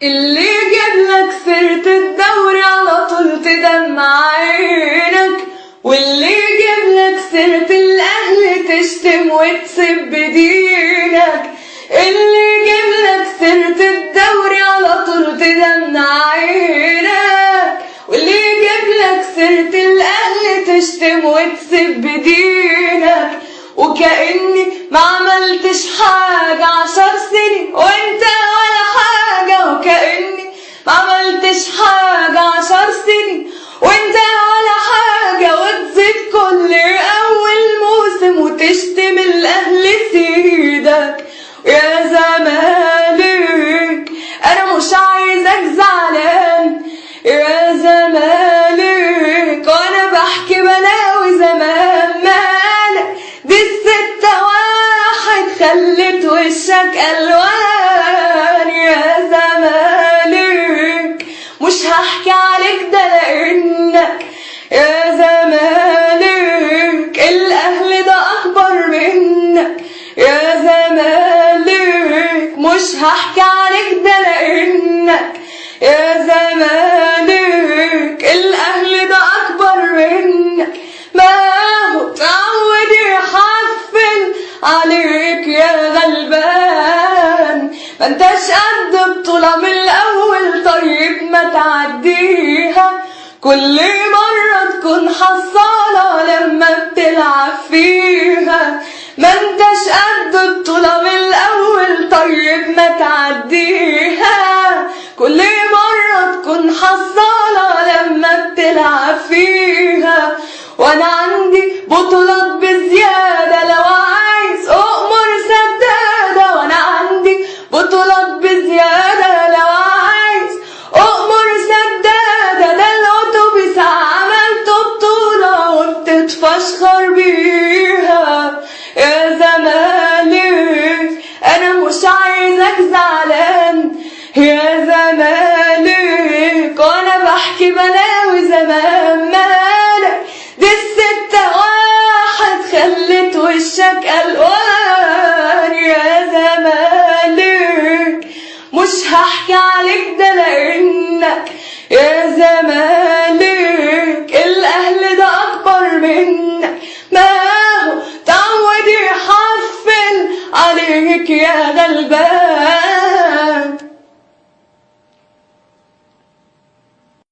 اللي يجيبلك سيرة الدوري على طول تدمع عينك، واللي يجيبلك سيرة الأهل تشتم وتسب دينك. اللي يجيبلك سيرة الدوري على طول تدمع عينك، واللي يجيبلك سيرة الأهل تشتم وتسب دينك. وكأني ما عملتش حاجة 10 سنين وانت ولا حاجة، وكأني ما عملتش حاجة 10 سنين وانت ولا حاجة، وتزيد كل أول موسم وتشتم الأهل سيدك. يا زمالك أنا مش عايزك زعلان، يا زمالك وأنا بحكي بلاوي زمان مالك. دي ال6-1 خلت وشك ألوان. يا زمالك مش هحكي عليك ده لأنك يا زمالك الأهل ده أكبر منك. يا زمالك مش هحكي عليك ده لأنك يا زمالك الأهل ده أكبر منك. ما هو تعود يحفل عليك يا غلبان، ما انتش قد بطولة من الأول طيب ما تعديها. كل مرة تكون حصالة لما بتلعب فيها، ما انتش قد بطولة من الأول طيب ما تعديها. كل مرة تكون حصالة لما بتلعب فيها. وانا عندي بطولات بزيادة لو عايز أؤمر سدادة، وانا عندي بطولات بزيادة لو عايز أؤمر سدادة. ده الأوتوبيس عملته بطولة وبتتفشخر بيها. يا زمالك أنا مش عايزك زعلان، يا زمالك وأنا بحكي بلاوي زمان مالك. دي ال6-1 خلت وشك ألوان. يا زمالك مش هحكي عليك ده لأنك يا زمالك الأهل ده أكبر منك. ما هو تعود يحفل عليك يا غلبان.